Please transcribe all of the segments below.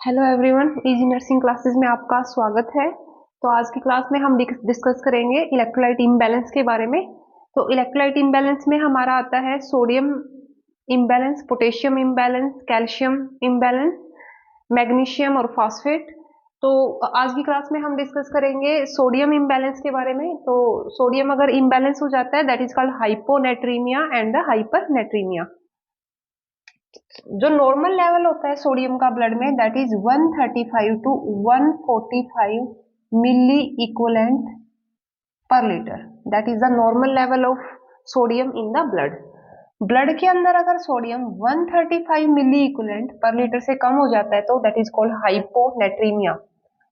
Hello everyone, easy nursing classes में आपका स्वागत है। तो आज की क्लास में हम डिस्कस करेंगे इलेक्ट्रोलाइट इम्बैलेंस के बारे में। तो इलेक्ट्रोलाइट इम्बैलेंस में हमारा आता है sodium imbalance, potassium imbalance, calcium imbalance, magnesium और फॉस्फेट। तो आज की क्लास में हम डिस्कस करेंगे सोडियम इम्बैलेंस के बारे में। तो सोडियम अगर इम्बैलेंस हो जाता है that is called hyponatremia and hypernatremia. जो नॉर्मल लेवल होता है सोडियम का ब्लड में that is 135 to 145 milliequivalent per litre. That is the normal level of sodium in the blood. Blood के अंदर अगर sodium 135 milliequivalent per litre से कम हो जाता है तो दैट इज कॉल्ड हाइपोनेट्रीमिया।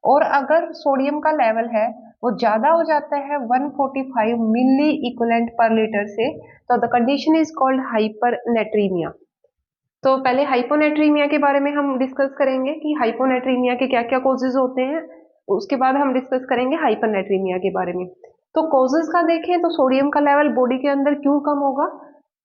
और अगर सोडियम का लेवल है वो ज्यादा हो जाता है 145 मिली इक्वलेंट पर लीटर से, तो द कंडीशन इज कॉल्ड हाइपरनेट्रीमिया। तो पहले हाइपोनेट्रीमिया के बारे में हम डिस्कस करेंगे कि हाइपोनेट्रीमिया के क्या क्या कॉजेज होते हैं। उसके बाद हम डिस्कस करेंगे हाइपरनेट्रीमिया के बारे में। तो कॉजेज का देखें तो सोडियम का लेवल बॉडी के अंदर क्यों कम होगा?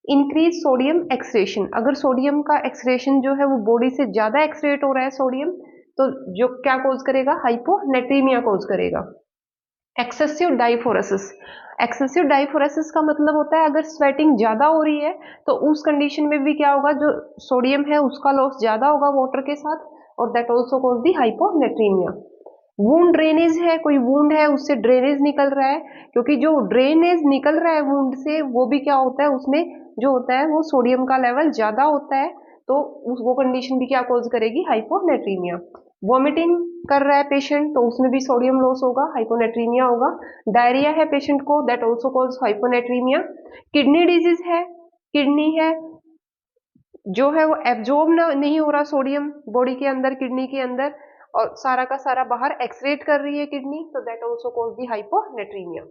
Increase sodium excretion. अगर सोडियम का एक्सक्रेशन जो है वो बॉडी से ज्यादा एक्सक्रेट हो रहा है सोडियम, तो जो क्या कॉज करेगा? हाइपोनेट्रीमिया कॉज करेगा। एक्सेसिव डाइफोरेसिस। एक्सेसिव डाइफोरेसिस का मतलब होता है अगर स्वेटिंग ज्यादा हो रही है तो उस कंडीशन में भी क्या होगा, जो सोडियम है उसका लॉस ज्यादा होगा वाटर के साथ, और that also cause the hyponatraemia. Wound drainage है, कोई वूंड है उससे ड्रेनेज निकल रहा है, क्योंकि जो ड्रेनेज निकल रहा है वूंड से वो भी क्या होता है, उसमें जो होता है वो सोडियम का लेवल ज्यादा होता है, तो वो कंडीशन भी क्या कॉज करेगी? हाइपोनेट्रीमिया। वॉमिटिंग कर रहा है पेशेंट तो उसमें भी सोडियम लॉस होगा, हाइपोनेट्रीमिया होगा। डायरिया है पेशेंट को, that also cause hyponatraemia. Kidney disease है, किडनी है जो है वो एब्जॉर्ब नहीं हो रहा सोडियम बॉडी के अंदर, किडनी के अंदर, और सारा का सारा बाहर एक्सक्रीट कर रही है किडनी, तो that also cause the hyponatraemia.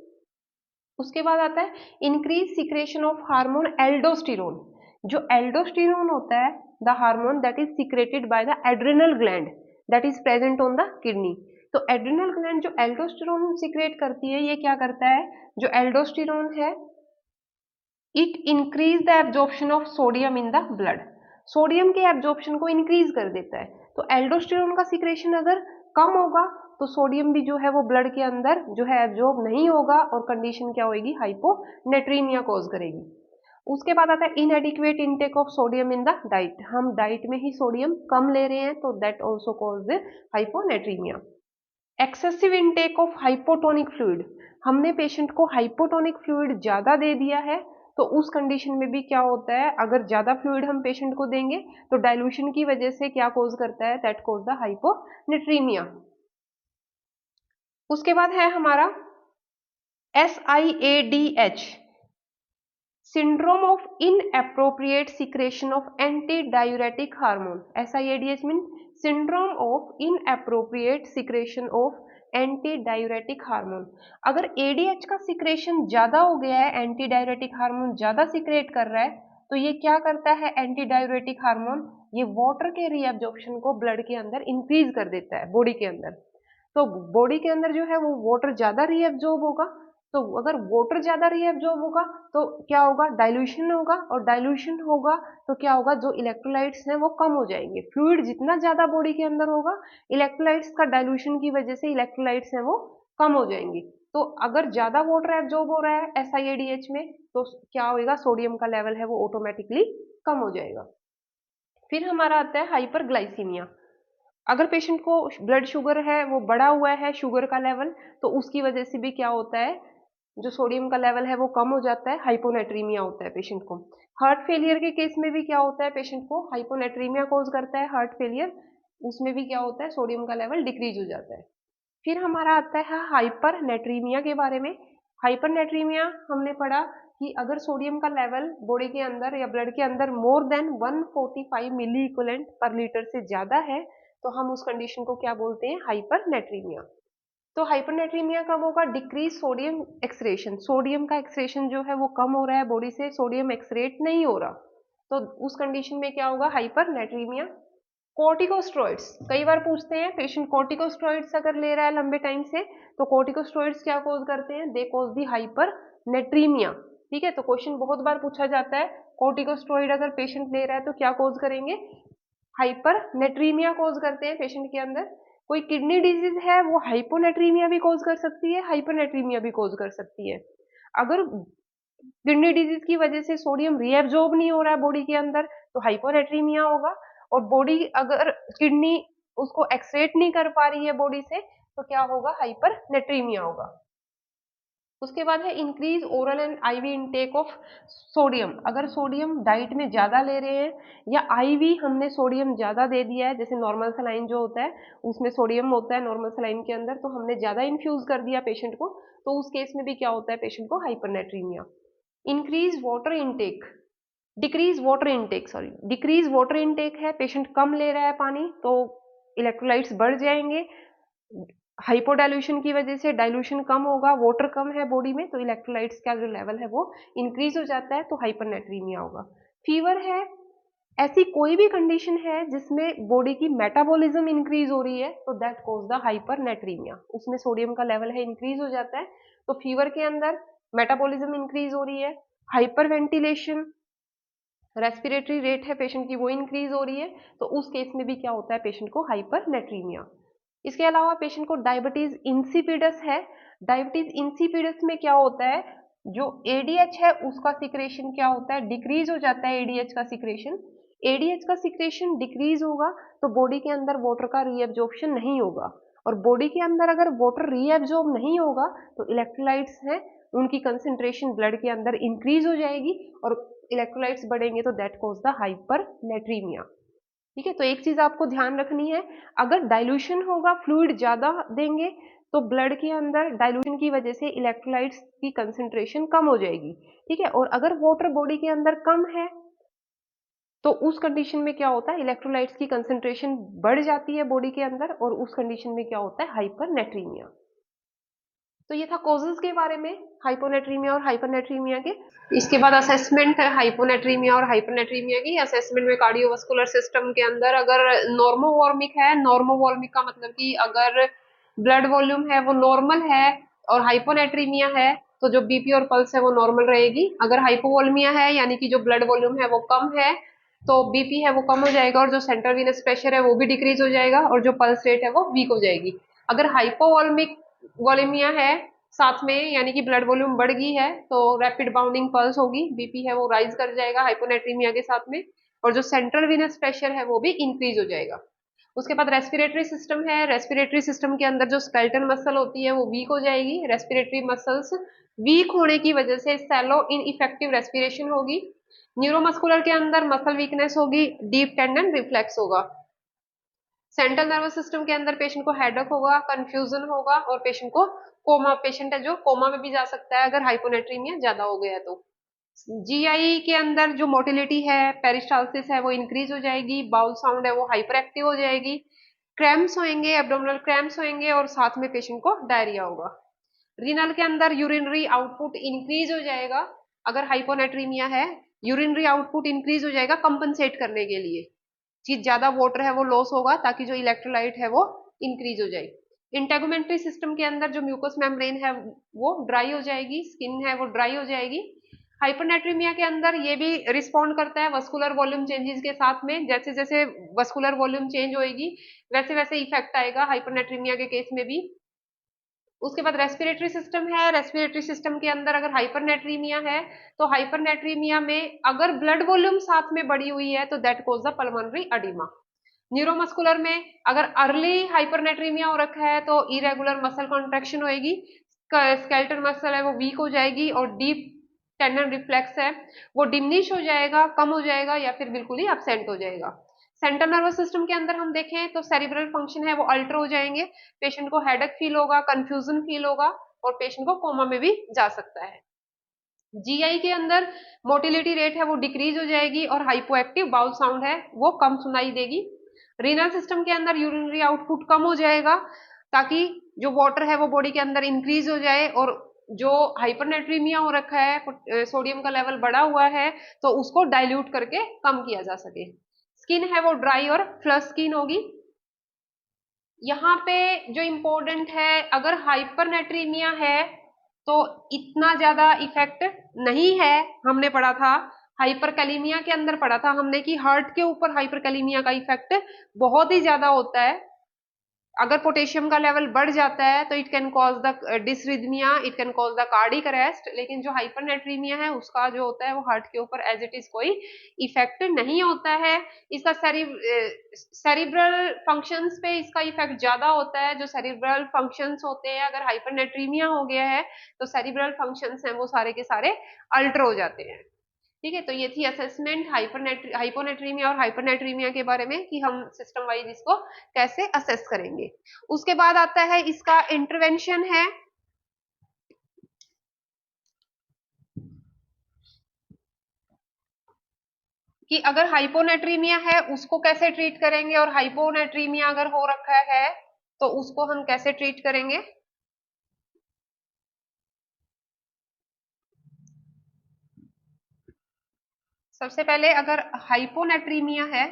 उसके बाद आता है increase secretion of hormone aldosterone. जो एल्डोस्टेरोन होता है the hormone that is secreted by the adrenal gland that is present on the kidney. तो एड्रिनल ग्लैंड जो एल्डोस्टेरोन सिक्रेट करती है, ये क्या करता है? जो एल्डोस्टेरोन है it increase the absorption of sodium in the blood. Sodium के एब्जॉर्प्शन को इंक्रीज कर देता है। तो एल्डोस्टेरोन का सिक्रेशन अगर कम होगा तो सोडियम भी जो है वो ब्लड के अंदर जो है एब्जॉर्ब नहीं होगा, और कंडीशन क्या होगी? हाइपोनेट्रीमिया कॉज करेगी। उसके बाद आता है इनएडिक्वेट intake of sodium in the diet. हम डाइट में ही सोडियम कम ले रहे हैं तो that also cause hyponatraemia. Excessive intake of hypotonic fluid. हमने पेशेंट को हाइपोटोनिक फ्लूइड ज्यादा दे दिया है, तो उस कंडीशन में भी क्या होता है, अगर ज्यादा फ्लूइड हम पेशेंट को देंगे तो डाइल्यूशन की वजह से क्या कॉज करता है? That cause the hyponatraemia. उसके बाद है हमारा SIADH, syndrome of inappropriate secretion of antidiuretic hormone. SIADH means syndrome of inappropriate secretion of anti diuretic hormone. अगर एडीएच का सिक्रेशन ज्यादा हो गया है, एंटी डायूरेटिक हार्मोन ज्यादा सिक्रेट कर रहा है, तो ये क्या करता है? एंटी डायूरेटिक हार्मोन ये वाटर के रीअब्जॉर्प्शन को ब्लड के अंदर इंक्रीज कर देता है बॉडी के अंदर। तो बॉडी के अंदर जो है वो वाटर ज्यादा रीअब्जॉर्ब होगा। तो अगर वाटर ज्यादा रीअब्जॉर्ब होगा तो क्या होगा? डाइल्यूशन होगा, और डाइल्यूशन होगा तो क्या होगा? जो इलेक्ट्रोलाइट्स हैं वो कम हो जाएंगे। फ्लूइड जितना ज्यादा बॉडी के अंदर होगा, इलेक्ट्रोलाइट्स का डाइल्यूशन की वजह से इलेक्ट्रोलाइट्स हैं वो कम हो जाएंगी। तो अगर ज्यादा वाटर एब्जॉर्ब हो रहा है SIADH में तो क्या होगा? सोडियम का लेवल है वो ऑटोमेटिकली कम हो जाएगा। फिर हमारा आता है हाइपरग्लाइसीमिया। अगर पेशेंट को ब्लड शुगर है वो बढ़ा हुआ है शुगर का लेवल, तो उसकी वजह से भी क्या होता है? जो सोडियम का लेवल है वो कम हो जाता है, हाइपोनेट्रीमिया होता है पेशेंट को। हार्ट फेलियर के केस में भी क्या होता है? पेशेंट को हाइपोनेट्रीमिया कॉज करता है हार्ट फेलियर, उसमें भी क्या होता है? सोडियम का लेवल डिक्रीज हो जाता है। फिर हमारा आता है हाइपरनेट्रीमिया के बारे में। हाइपरनेट्रीमिया हमने पढ़ा कि अगर सोडियम का लेवल बॉडी के अंदर या ब्लड के अंदर more than 145 milliequivalent per litre से ज्यादा है, तो हम उस कंडीशन को क्या बोलते हैं? हाइपरनेट्रीमिया। तो हाइपरनेट्रीमिया कब होगा? Decrease sodium excretion. सोडियम का एक्सक्रेशन जो है वो कम हो रहा है बॉडी से, सोडियम एक्सक्रेट नहीं हो रहा, तो उस कंडीशन में क्या होगा? हाइपरनेट्रीमिया। कॉर्टिकोस्टेरॉइड्स कई बार पूछते हैं पेशेंट, कॉर्टिकोस्टेरॉइड्स अगर ले रहा है लंबे टाइम से तो कॉर्टिकोस्टेरॉइड्स क्या कॉज करते हैं? दे कॉज दी हाइपरनेट्रीमिया। ठीक है, तो क्वेश्चन बहुत बार पूछा जाता है कॉर्टिकोस्टेरॉइड अगर पेशेंट ले रहा है तो क्या कॉज करेंगे? हाइपरनेट्रीमिया कॉज करते हैं पेशेंट के अंदर। कोई किडनी डिजीज है वो हाइपोनेट्रीमिया भी कॉज कर सकती है, हाइपरनेट्रीमिया भी कॉज कर सकती है। अगर किडनी डिजीज की वजह से सोडियम रीएब्जॉर्ब नहीं हो रहा है बॉडी के अंदर तो हाइपोनेट्रीमिया होगा, और बॉडी अगर किडनी उसको एक्सक्रीट नहीं कर पा रही है बॉडी से तो क्या होगा, हाइपरनेट्रीमिया होगा। उसके बाद है increase oral and IV intake of sodium. अगर सोडियम डाइट में ज्यादा ले रहे हैं या आईवी हमने सोडियम ज्यादा दे दिया है, जैसे नॉर्मल सलाइन जो होता है उसमें सोडियम होता है नॉर्मल सलाइन के अंदर, तो हमने ज्यादा इन्फ्यूज कर दिया पेशेंट को, तो उस केस में भी क्या होता है पेशेंट को हाइपरनेट्रीमिया। Increase water intake, decrease water intake, sorry decrease water intake है, पेशेंट कम ले रहा है पानी तो इलेक्ट्रोलाइट्स बढ़ जाएंगे। हाइपोडाइल्यूशन की वजह से डाइल्यूशन कम होगा, वाटर कम है बॉडी में तो इलेक्ट्रोलाइट्स का जो लेवल है वो इंक्रीज हो जाता है तो हाइपरनेट्रीमिया होगा। फीवर है, ऐसी कोई भी कंडीशन है जिसमें बॉडी की मेटाबॉलिज्म इंक्रीज हो रही है तो दैट कॉज द हाइपरनेट्रीमिया, उसमें सोडियम का लेवल है इंक्रीज हो जाता है, तो फीवर के अंदर मेटाबॉलिज्म इंक्रीज हो रही है, हाइपरवेंटिलेशन, रेस्पिरेटरी रेट है पेशेंट की वो इंक्रीज हो रही है, तो उस केस में भी क्या होता है पेशेंट को हाइपरनेट्रीमिया। इसके अलावा पेशेंट को डायबिटीज इंसिपिडस है। डायबिटीज इंसिपिडस में क्या होता है, जो एडीएच है उसका सिक्रेशन क्या होता है, डिक्रीज हो जाता है एडीएच का सिक्रेशन। एडीएच का सिक्रेशन डिक्रीज होगा तो बॉडी के अंदर वाटर का रीएब्जॉर्प्शन नहीं होगा, और बॉडी के अंदर अगर वाटर रीएब्जॉर्ब नहीं होगा तो इलेक्ट्रोलाइट्स हैं उनकी कंसेंट्रेशन ब्लड के अंदर इंक्रीज हो जाएगी, और इलेक्ट्रोलाइट्स बढ़ेंगे तो दैट कॉज द हाइपरनेट्रीमिया। ठीक है, तो एक चीज आपको ध्यान रखनी है, अगर डाइल्यूशन होगा, फ्लूइड ज्यादा देंगे तो ब्लड के अंदर डाइल्यूशन की वजह से इलेक्ट्रोलाइट्स की कंसेंट्रेशन कम हो जाएगी। ठीक है, और अगर वाटर बॉडी के अंदर कम है तो उस कंडीशन में क्या होता है, इलेक्ट्रोलाइट्स की कंसेंट्रेशन बढ़ जाती है बॉडी के अंदर, और उस कंडीशन में क्या होता है, हाइपरनेट्रीमिया। तो ये था कॉजेज के बारे में हाइपोनेट्रीमिया और हाइपरनेट्रीमिया के। इसके बाद असेसमेंट है हाइपोनेट्रीमिया और हाइपरनेट्रीमिया की। असेसमेंट में कार्डियोवास्कुलर सिस्टम के अंदर अगर नॉर्मोवॉर्मिक है, नॉर्मोवॉर्मिक का मतलब कि अगर ब्लड वॉल्यूम है वो नॉर्मल है और हाइपोनेट्रीमिया है तो जो बीपी और पल्स है वो नॉर्मल रहेगी। अगर हाइपोवोल्मिया है यानी कि जो ब्लड वॉल्यूम है वो कम है तो बीपी है वो कम हो जाएगा और जो सेंट्रल वीनस प्रेशर है वो भी डिक्रीज हो जाएगा और जो पल्स रेट है वो वीक हो जाएगी। अगर हाइपोवोल्मिक वॉल्यूमिया है साथ में यानी कि ब्लड वॉल्यूम बढ़ गई है तो रैपिड बाउंडिंग पल्स होगी, बीपी है वो राइज कर जाएगा हाइपोनेट्रीमिया के साथ में, और जो सेंट्रल वीनस प्रेशर है वो भी इंक्रीज हो जाएगा। उसके बाद रेस्पिरेटरी सिस्टम है, रेस्पिरेटरी सिस्टम के अंदर जो स्केलेटल मसल होती है वो वीक हो जाएगी। रेस्पिरेटरी मसल्स वीक होने की वजह से सैलो इनइफेक्टिव रेस्पिरेशन होगी। न्यूरोमस्कुलर के अंदर मसल वीकनेस होगी, डीप टेंडन रिफ्लेक्स होगा। सेंट्रल नर्वस सिस्टम के अंदर पेशेंट को हेडेक होगा, कंफ्यूजन होगा और पेशेंट को कोमा, पेशेंट है जो कोमा में भी जा सकता है अगर हाइपोनेट्रीमिया ज्यादा हो गया है तो। जीआई के अंदर जो मोटिलिटी है, पेरिस्टाल्सिस है वो इंक्रीज हो जाएगी, बाउल साउंड है वो हाइपर एक्टिव हो जाएगी, क्रैम्प्स होंगे, एब्डोमिनल क्रैम्प्स होंगे और साथ में पेशेंट को डायरिया होगा। रीनल के अंदर यूरिनरी आउटपुट इंक्रीज हो जाएगा, अगर हाइपोनेट्रीमिया है यूरिनरी आउटपुट इंक्रीज हो जाएगा कंपनसेट करने के लिए, चीज ज्यादा वाटर है वो लॉस होगा ताकि जो इलेक्ट्रोलाइट है वो इंक्रीज हो जाए। इंटेगुमेंट्री सिस्टम के अंदर जो म्यूकस मेम्ब्रेन है वो ड्राई हो जाएगी, स्किन है वो ड्राई हो जाएगी। हाइपरनेट्रीमिया के अंदर ये भी रिस्पॉन्ड करता है वस्कुलर वॉल्यूम चेंजेस के साथ में, जैसे जैसे वस्कुलर वॉल्यूम चेंज होएगी वैसे वैसे इफेक्ट आएगा हाइपरनेट्रीमिया के केस में भी। उसके बाद रेस्पिरेटरी सिस्टम है, रेस्पिरेटरी सिस्टम के अंदर अगर हाइपरनेट्रीमिया है तो हाइपरनेट्रीमिया में अगर ब्लड वॉल्यूम साथ में बढ़ी हुई है तो that cause the pulmonary oedema. Neuromuscular में अगर अर्ली हाइपरनेट्रीमिया हो रखा है तो इरेगुलर मसल कॉन्ट्रेक्शन होएगी, स्केलेटल मसल है वो वीक हो जाएगी और डीप टेंडन रिफ्लेक्स है वो डिमिनिश हो जाएगा, कम हो जाएगा या फिर बिल्कुल ही एब्सेंट हो जाएगा। सेंट्रल नर्वस सिस्टम के अंदर हम देखें तो सेरिब्रल फंक्शन है वो अल्टर हो जाएंगे, पेशेंट को हेडेक फील होगा, कंफ्यूजन फील होगा और पेशेंट को कोमा में भी जा सकता है। जीआई के अंदर मोटिलिटी रेट है वो डिक्रीज हो जाएगी और हाइपोएक्टिव बाउल साउंड है वो कम सुनाई देगी। रीनल सिस्टम के अंदर यूरिनरी आउटपुट कम हो जाएगा ताकि जो वाटर है वो बॉडी के अंदर इंक्रीज हो जाए और जो हाइपरनेट्रीमिया हो रखा है, सोडियम का लेवल बढ़ा हुआ है तो उसको डाइल्यूट करके कम किया जा सके। स्किन है वो ड्राई और फ्लश स्किन होगी। यहाँ पे जो इम्पोर्टेंट है, अगर हाइपरनेट्रीमिया है तो इतना ज्यादा इफेक्ट नहीं है, हमने पढ़ा था हाइपरकैलेमिया के अंदर पढ़ा था हमने कि हार्ट के ऊपर हाइपरकैलेमिया का इफेक्ट बहुत ही ज्यादा होता है। अगर पोटेशियम का लेवल बढ़ जाता है तो it can cause the डिसरिथमिया, it can cause the cardiac arrest. लेकिन जो हाइपरनेट्रीमिया है उसका जो होता है वो हार्ट के ऊपर एज इट इज कोई इफेक्ट नहीं होता है। इसका सेरिब्रल फंक्शंस पे इसका इफेक्ट ज्यादा होता है। जो सेरिब्रल फंक्शंस होते हैं, अगर हाइपरनेट्रीमिया हो गया है तो सेरिब्रल फंक्शंस हैं वो सारे के सारे अल्टर हो जाते हैं। ठीक है, तो ये थी असेसमेंट हाइपोनेट्रीमिया और हाइपरनेट्रीमिया के बारे में कि हम सिस्टम वाइज इसको कैसे असेस करेंगे। उसके बाद आता है इसका इंटरवेंशन है कि अगर हाइपोनेट्रीमिया है उसको कैसे ट्रीट करेंगे, और हाइपोनेट्रीमिया अगर हो रखा है तो उसको हम कैसे ट्रीट करेंगे। सबसे पहले अगर हाइपोनेट्रीमिया है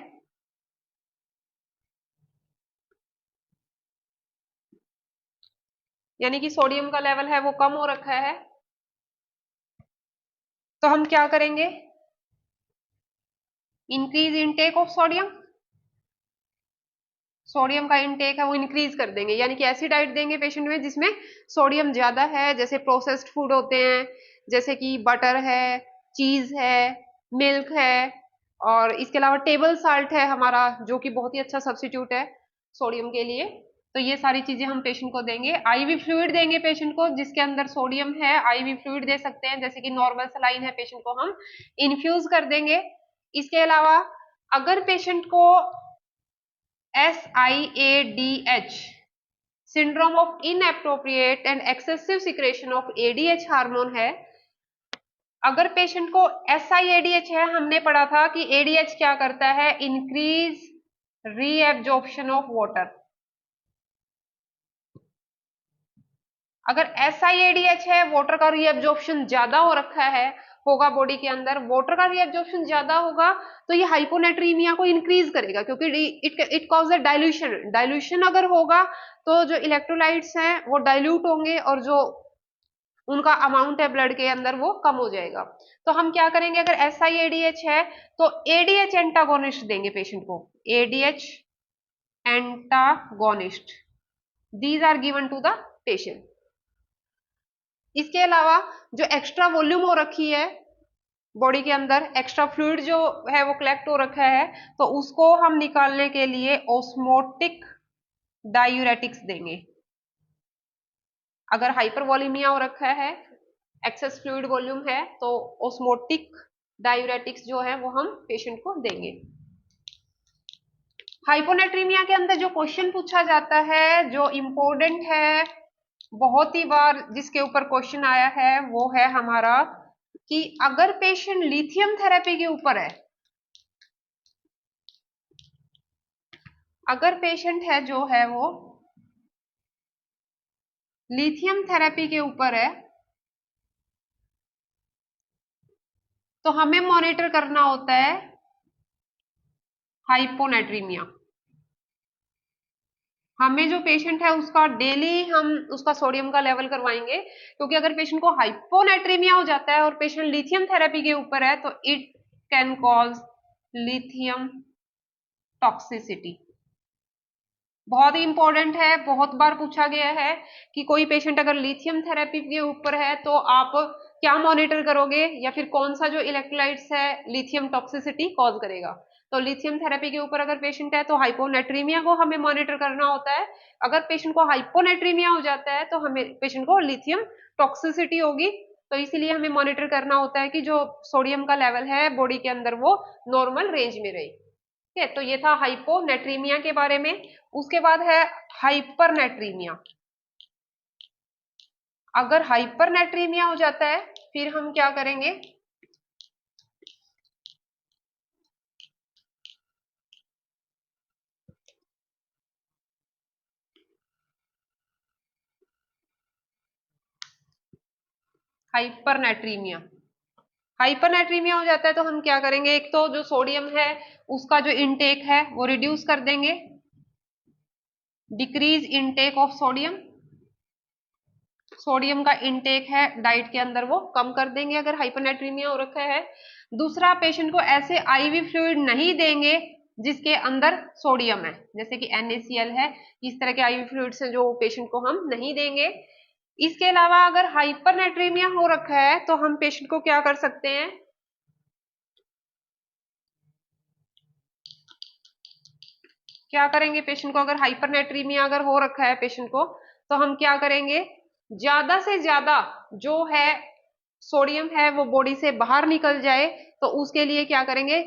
यानी कि सोडियम का लेवल है वो कम हो रखा है, तो हम क्या करेंगे, increase intake of sodium. Sodium का इनटेक है वो इंक्रीज कर देंगे, यानी कि ऐसी डाइट देंगे पेशेंट में जिसमें सोडियम ज्यादा है। जैसे प्रोसेस्ड फूड होते हैं, जैसे कि बटर है, चीज है, मिल्क है, और इसके अलावा टेबल साल्ट है हमारा, जो कि बहुत ही अच्छा सब्स्टिट्यूट है सोडियम के लिए। तो ये सारी चीजें हम पेशेंट को देंगे। आईवी फ्लूइड देंगे पेशेंट को जिसके अंदर सोडियम है, आईवी फ्लूइड दे सकते हैं, जैसे कि नॉर्मल सलाइन है पेशेंट को हम इन्फ्यूज कर देंगे। इसके अलावा अगर पेशेंट को SIADH syndrome of inappropriate and excessive secretion of ADH hormone है, अगर पेशेंट को SIADH है, हमने पढ़ा था कि ADH क्या करता है, इंक्रीज रीएब्जॉर्प्शन ऑफ वाटर। अगर SIADH है, वाटर का रीएब्जॉर्प्शन ज्यादा हो रखा है होगा बॉडी के अंदर, वाटर का रीएब्जॉर्प्शन ज्यादा होगा तो ये हाइपोनेट्रीमिया को इंक्रीज करेगा, क्योंकि it cause a dilution. Dilution अगर होगा तो जो इलेक्ट्रोलाइट्स हैं वो डाइल्यूट होंगे और जो उनका अमाउंट है ब्लड के अंदर वो कम हो जाएगा। तो हम क्या करेंगे, अगर SIADH है तो ADH एंटागोनिस्ट देंगे पेशेंट को, ADH antagonist, these are given to the patient. इसके अलावा जो एक्स्ट्रा वॉल्यूम हो रखी है बॉडी के अंदर, एक्स्ट्रा फ्लूइड जो है वो कलेक्ट हो रखा है, तो उसको हम निकालने के लिए ऑस्मोटिक डायूरेटिक्स देंगे। अगर हाइपरवॉलीमिया हो रखा है, एक्सेस फ्लूइड वॉल्यूम है, तो ऑस्मोटिक डायूरेटिक्स जो है वो हम पेशेंट को देंगे। हाइपोनेट्रीमिया के अंदर जो क्वेश्चन पूछा जाता है, जो इम्पोर्टेंट है, बहुत ही बार जिसके ऊपर क्वेश्चन आया है वो है हमारा कि अगर पेशेंट लिथियम थेरेपी के ऊपर है, अगर पेशेंट है जो है वो लिथियम थेरेपी के ऊपर है, तो हमें मॉनिटर करना होता है हाइपोनेट्रीमिया। हमें जो पेशेंट है उसका डेली हम उसका सोडियम का लेवल करवाएंगे, क्योंकि अगर पेशेंट को हाइपोनेट्रीमिया हो जाता है और पेशेंट लिथियम थेरेपी के ऊपर है तो it can cause lithium toxicity. बहुत ही इंपॉर्टेंट है, बहुत बार पूछा गया है कि कोई पेशेंट अगर लिथियम थेरेपी के ऊपर है तो आप क्या मॉनिटर करोगे, या फिर कौन सा जो इलेक्ट्रोलाइट्स है लिथियम टॉक्सिसिटी कॉज करेगा। तो लिथियम थेरेपी के ऊपर अगर पेशेंट है तो हाइपोनेट्रीमिया को हमें मॉनिटर करना होता है। अगर पेशेंट को हाइपोनेट्रीमिया हो जाता है तो हमें पेशेंट को लिथियम टॉक्सिसिटी होगी, तो इसीलिए हमें मॉनिटर करना होता है कि जो सोडियम का लेवल है बॉडी के अंदर वो नॉर्मल रेंज में रहे। ठीक है, तो ये था हाइपोनेट्रीमिया के बारे में। उसके बाद है हाइपरनेट्रीमिया। अगर हाइपरनेट्रीमिया हो जाता है फिर हम क्या करेंगे, हाइपरनेट्रीमिया, हाइपरनेट्रीमिया हो जाता है तो हम क्या करेंगे, एक तो जो सोडियम है उसका जो इनटेक है वो रिड्यूस कर देंगे, decrease intake of sodium. Sodium का इनटेक है डाइट के अंदर वो कम कर देंगे अगर हाइपरनेट्रीमिया हो रखा है। दूसरा, पेशेंट को ऐसे आईवी फ्लूइड नहीं देंगे जिसके अंदर सोडियम है, जैसे कि NaCl है, इस तरह के आईवी फ्लूइड्स हैं जो पेशेंट को हम नहीं देंगे। इसके अलावा अगर हाइपरनेट्रीमिया हो रखा है तो हम पेशेंट को क्या कर सकते हैं, क्या करेंगे पेशेंट को, अगर हाइपरनेट्रीमिया अगर हो रखा है पेशेंट को, तो हम क्या करेंगे, ज्यादा से ज्यादा जो है सोडियम है वो बॉडी से बाहर निकल जाए, तो उसके लिए क्या करेंगे,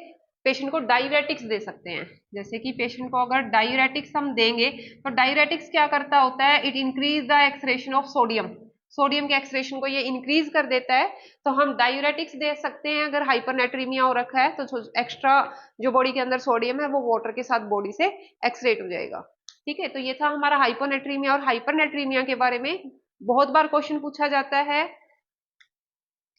पेशेंट को डायूरेटिक्स दे सकते हैं। जैसे कि पेशेंट को अगर डायूरेटिक्स हम देंगे तो डायूरेटिक्स क्या करता होता है, it increase the excretion of sodium, sodium के एक्सक्रेशन को ये इंक्रीज कर देता है। तो हम डायूरेटिक्स दे सकते हैं अगर हाइपरनेट्रीमिया हो रखा है, तो एक्स्ट्रा जो बॉडी के अंदर सोडियम है वो वाटर के साथ बॉडी से एक्सक्रेट हो जाएगा। ठीक है, तो ये था हमारा हाइपोनेट्रीमिया और हाइपरनेट्रीमिया के बारे में। बहुत बार क्वेश्चन पूछा जाता है।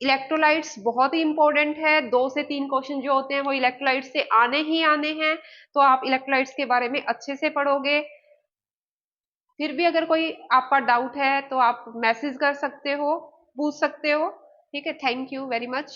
इलेक्ट्रोलाइट्स बहुत ही इंपॉर्टेंट है, 2 से 3 क्वेश्चन जो होते हैं वो इलेक्ट्रोलाइट्स से आने ही आने हैं, तो आप इलेक्ट्रोलाइट्स के बारे में अच्छे से पढ़ोगे। फिर भी अगर कोई आपका डाउट है तो आप मैसेज कर सकते हो, पूछ सकते हो। ठीक है, थैंक यू वेरी मच।